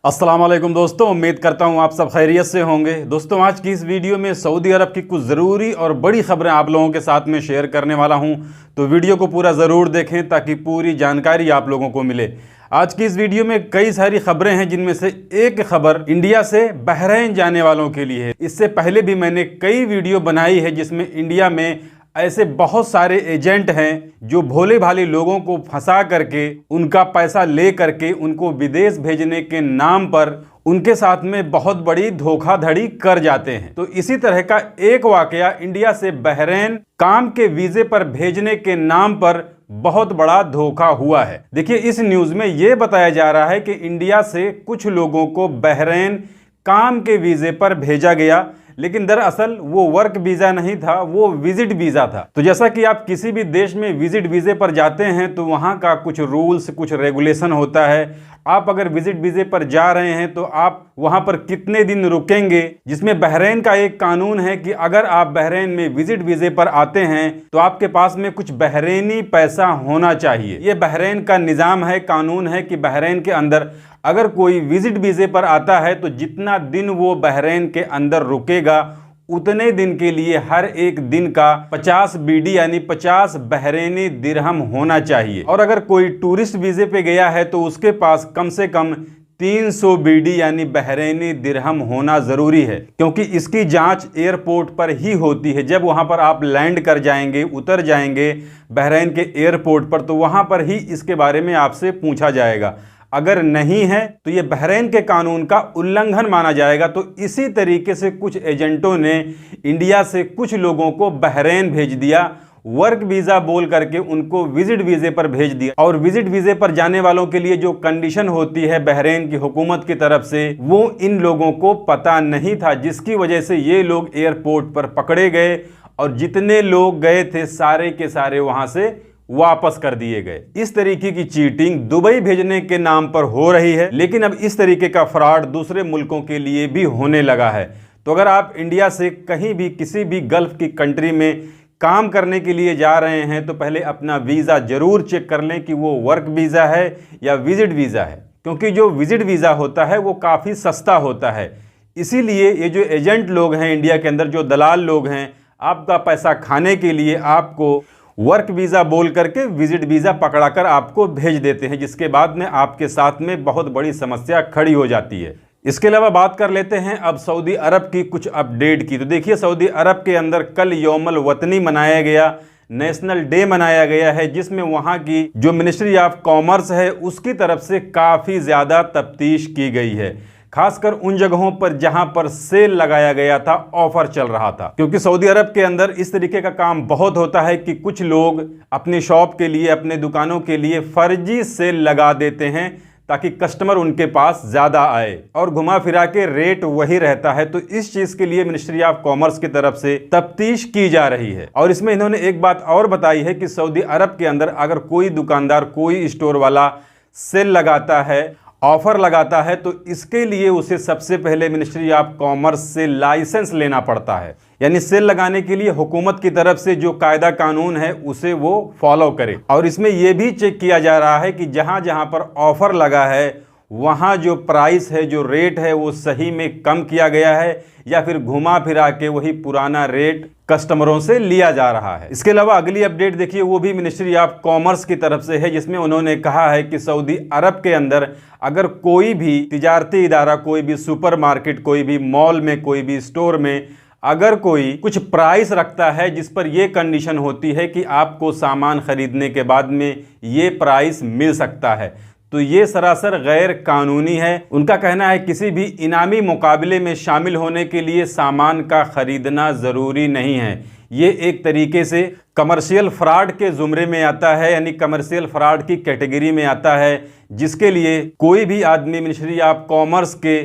अस्सलाम वालेकुम दोस्तों, उम्मीद करता हूँ आप सब खैरियत से होंगे। दोस्तों, आज की इस वीडियो में सऊदी अरब की कुछ ज़रूरी और बड़ी खबरें आप लोगों के साथ में शेयर करने वाला हूँ, तो वीडियो को पूरा ज़रूर देखें ताकि पूरी जानकारी आप लोगों को मिले। आज की इस वीडियो में कई सारी खबरें हैं, जिनमें से एक खबर इंडिया से बहरीन जाने वालों के लिए है। इससे पहले भी मैंने कई वीडियो बनाई है जिसमें इंडिया में ऐसे बहुत सारे एजेंट हैं जो भोले भाले लोगों को फंसा करके उनका पैसा ले करके उनको विदेश भेजने के नाम पर उनके साथ में बहुत बड़ी धोखाधड़ी कर जाते हैं। तो इसी तरह का एक वाकया इंडिया से बहरीन काम के वीजे पर भेजने के नाम पर बहुत बड़ा धोखा हुआ है। देखिए, इस न्यूज़ में यह बताया जा रहा है कि इंडिया से कुछ लोगों को बहरीन काम के वीजे पर भेजा गया, लेकिन दरअसल वो वर्क वीज़ा नहीं था, वो विजिट वीज़ा था। तो जैसा कि आप किसी भी देश में विजिट वीज़े पर जाते हैं तो वहाँ का कुछ रूल्स, कुछ रेगुलेशन होता है। आप अगर विजिट वीज़े पर जा रहे हैं तो आप वहाँ पर कितने दिन रुकेंगे, जिसमें बहरीन का एक कानून है कि अगर आप बहरीन में विजिट वीज़े पर आते हैं तो आपके पास में कुछ बहरीनी पैसा होना चाहिए। ये बहरीन का निज़ाम है, कानून है कि बहरीन के अंदर अगर कोई विजिट वीज़े पर आता है तो जितना दिन वो बहरीन के अंदर रुकेगा उतने दिन के लिए हर एक दिन का 50 बीडी यानी 50 बहरीनी दिरहम होना चाहिए। और अगर कोई टूरिस्ट वीज़े पे गया है तो उसके पास कम से कम 300 बीडी यानी बहरीनी दिरहम होना ज़रूरी है, क्योंकि इसकी जांच एयरपोर्ट पर ही होती है। जब वहां पर आप लैंड कर जाएंगे, उतर जाएंगे बहरीन के एयरपोर्ट पर, तो वहां पर ही इसके बारे में आपसे पूछा जाएगा। अगर नहीं है तो ये बहरीन के कानून का उल्लंघन माना जाएगा। तो इसी तरीके से कुछ एजेंटों ने इंडिया से कुछ लोगों को बहरीन भेज दिया, वर्क वीज़ा बोल करके उनको विजिट वीज़े पर भेज दिया। और विजिट वीज़े पर जाने वालों के लिए जो कंडीशन होती है बहरीन की हुकूमत की तरफ से, वो इन लोगों को पता नहीं था, जिसकी वजह से ये लोग एयरपोर्ट पर पकड़े गए और जितने लोग गए थे सारे के सारे वहां से वापस कर दिए गए। इस तरीके की चीटिंग दुबई भेजने के नाम पर हो रही है, लेकिन अब इस तरीके का फ्रॉड दूसरे मुल्कों के लिए भी होने लगा है। तो अगर आप इंडिया से कहीं भी किसी भी गल्फ की कंट्री में काम करने के लिए जा रहे हैं तो पहले अपना वीज़ा जरूर चेक कर लें कि वो वर्क वीज़ा है या विजिट वीज़ा है, क्योंकि जो विजिट वीज़ा होता है वो काफ़ी सस्ता होता है। इसीलिए ये जो एजेंट लोग हैं इंडिया के अंदर, जो दलाल लोग हैं, आपका पैसा खाने के लिए आपको वर्क वीज़ा बोल करके विजिट वीज़ा पकड़ाकर आपको भेज देते हैं, जिसके बाद में आपके साथ में बहुत बड़ी समस्या खड़ी हो जाती है। इसके अलावा बात कर लेते हैं अब सऊदी अरब की कुछ अपडेट की। तो देखिए, सऊदी अरब के अंदर कल यौमुल वतनी मनाया गया, नेशनल डे मनाया गया है, जिसमें वहाँ की जो मिनिस्ट्री ऑफ कॉमर्स है उसकी तरफ से काफ़ी ज़्यादा तफ्तीश की गई है, खासकर उन जगहों पर जहां पर सेल लगाया गया था, ऑफर चल रहा था। क्योंकि सऊदी अरब के अंदर इस तरीके का काम बहुत होता है कि कुछ लोग अपनी शॉप के लिए, अपने दुकानों के लिए फर्जी सेल लगा देते हैं ताकि कस्टमर उनके पास ज़्यादा आए, और घुमा फिरा के रेट वही रहता है। तो इस चीज़ के लिए मिनिस्ट्री ऑफ कॉमर्स की तरफ से तफ्तीश की जा रही है। और इसमें इन्होंने एक बात और बताई है कि सऊदी अरब के अंदर अगर कोई दुकानदार, कोई स्टोर वाला सेल लगाता है, ऑफर लगाता है, तो इसके लिए उसे सबसे पहले मिनिस्ट्री ऑफ कॉमर्स से लाइसेंस लेना पड़ता है। यानी सेल लगाने के लिए हुकूमत की तरफ से जो कायदा कानून है उसे वो फॉलो करे। और इसमें यह भी चेक किया जा रहा है कि जहां जहां पर ऑफर लगा है वहां जो प्राइस है, जो रेट है, वो सही में कम किया गया है या फिर घुमा फिरा के वही पुराना रेट कस्टमरों से लिया जा रहा है। इसके अलावा अगली अपडेट देखिए, वो भी मिनिस्ट्री ऑफ कॉमर्स की तरफ से है, जिसमें उन्होंने कहा है कि सऊदी अरब के अंदर अगर कोई भी तिजारती इदारा, कोई भी सुपरमार्केट, कोई भी मॉल में, कोई भी स्टोर में अगर कोई कुछ प्राइस रखता है जिस पर यह कंडीशन होती है कि आपको सामान खरीदने के बाद में ये प्राइस मिल सकता है, तो ये सरासर गैर कानूनी है। उनका कहना है किसी भी इनामी मुकाबले में शामिल होने के लिए सामान का खरीदना ज़रूरी नहीं है। ये एक तरीके से कमर्शियल फ्रॉड के ज़ुमरे में आता है, यानी कमर्शियल फ्रॉड की कैटेगरी में आता है, जिसके लिए कोई भी आदमी मिनिस्ट्री ऑफ कॉमर्स के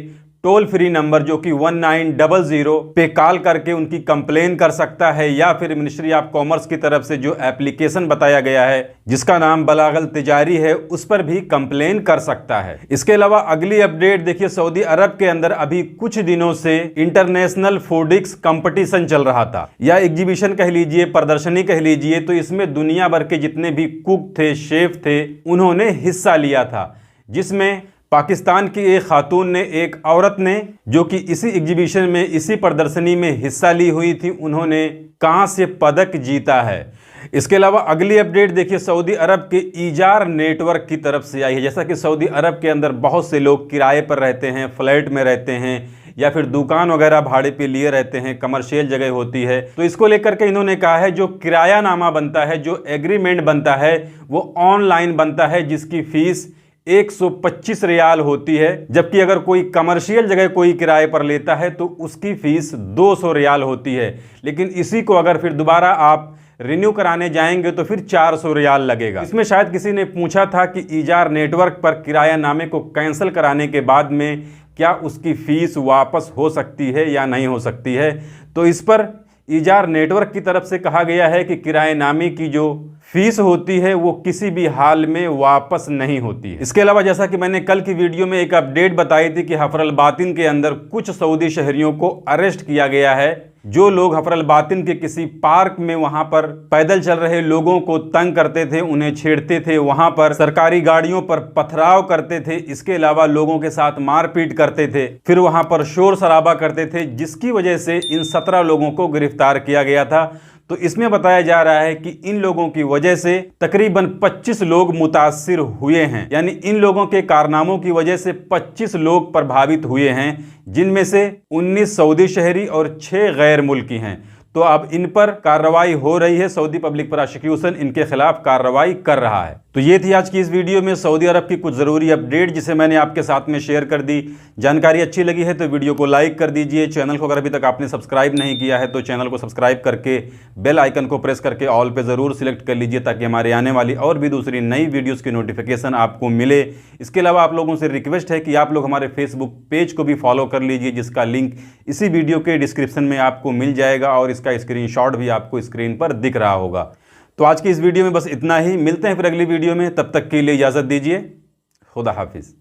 टोल फ्री नंबर जो कि 1900 पे कॉल करके उनकी कंप्लेन कर सकता है, या फिर मिनिस्ट्री ऑफ कॉमर्स की तरफ से जो एप्लीकेशन बताया गया है जिसका नाम बलागल तिजारी है, उस पर भी कंप्लेन कर सकता है। इसके अलावा अगली अपडेट देखिए, सऊदी अरब के अंदर अभी कुछ दिनों से इंटरनेशनल फूडिक्स कंपटीशन चल रहा था, या एग्जीबिशन कह लीजिए, प्रदर्शनी कह लीजिए। तो इसमें दुनिया भर के जितने भी कुक थे, शेफ थे, उन्होंने हिस्सा लिया था, जिसमें पाकिस्तान की एक खातून ने, एक औरत ने, जो कि इसी एग्जीबिशन में, इसी प्रदर्शनी में हिस्सा ली हुई थी, उन्होंने कांस्य पदक जीता है। इसके अलावा अगली अपडेट देखिए, सऊदी अरब के ईजार नेटवर्क की तरफ से आई है। जैसा कि सऊदी अरब के अंदर बहुत से लोग किराए पर रहते हैं, फ्लैट में रहते हैं, या फिर दुकान वगैरह भाड़े पे लिए रहते हैं, कमर्शियल जगह होती है, तो इसको लेकर के इन्होंने कहा है जो किराया नामा बनता है, जो एग्रीमेंट बनता है, वो ऑनलाइन बनता है, जिसकी फीस 125 रियाल होती है। जबकि अगर कोई कमर्शियल जगह कोई किराए पर लेता है तो उसकी फीस 200 रियाल होती है। लेकिन इसी को अगर फिर दोबारा आप रिन्यू कराने जाएंगे तो फिर 400 रियाल लगेगा। इसमें शायद किसी ने पूछा था कि ईजार नेटवर्क पर किराया नामे को कैंसिल कराने के बाद में क्या उसकी फीस वापस हो सकती है या नहीं हो सकती है। तो इस पर ईजार नेटवर्क की तरफ से कहा गया है कि किराएनामे की जो फीस होती है वो किसी भी हाल में वापस नहीं होती है। इसके अलावा जैसा कि मैंने कल की वीडियो में एक अपडेट बताई थी कि हफरल बातिन के अंदर कुछ सऊदी शहरियों को अरेस्ट किया गया है। जो लोग हफरल बातिन के किसी पार्क में वहां पर पैदल चल रहे लोगों को तंग करते थे, उन्हें छेड़ते थे, वहां पर सरकारी गाड़ियों पर पथराव करते थे, इसके अलावा लोगों के साथ मारपीट करते थे, फिर वहां पर शोर शराबा करते थे, जिसकी वजह से इन 17 लोगों को गिरफ्तार किया गया था। तो इसमें बताया जा रहा है कि इन लोगों की वजह से तकरीबन 25 लोग मुतासिर हुए हैं, यानी इन लोगों के कारनामों की वजह से 25 लोग प्रभावित हुए हैं, जिनमें से 19 सऊदी शहरी और 6 गैर मुल्की हैं। तो अब इन पर कार्रवाई हो रही है, सऊदी पब्लिक प्रोसिक्यूशन इनके खिलाफ कार्रवाई कर रहा है। तो ये थी आज की इस वीडियो में सऊदी अरब की कुछ ज़रूरी अपडेट, जिसे मैंने आपके साथ में शेयर कर दी। जानकारी अच्छी लगी है तो वीडियो को लाइक कर दीजिए। चैनल को अगर अभी तक आपने सब्सक्राइब नहीं किया है तो चैनल को सब्सक्राइब करके बेल आइकन को प्रेस करके ऑल पे ज़रूर सिलेक्ट कर लीजिए, ताकि हमारे आने वाली और भी दूसरी नई वीडियोज़ की नोटिफिकेशन आपको मिले। इसके अलावा आप लोगों से रिक्वेस्ट है कि आप लोग हमारे फेसबुक पेज को भी फॉलो कर लीजिए, जिसका लिंक इसी वीडियो के डिस्क्रिप्शन में आपको मिल जाएगा और इसका स्क्रीनशॉट भी आपको स्क्रीन पर दिख रहा होगा। तो आज की इस वीडियो में बस इतना ही। मिलते हैं फिर अगली वीडियो में, तब तक के लिए इजाज़त दीजिए। खुदा हाफिज़।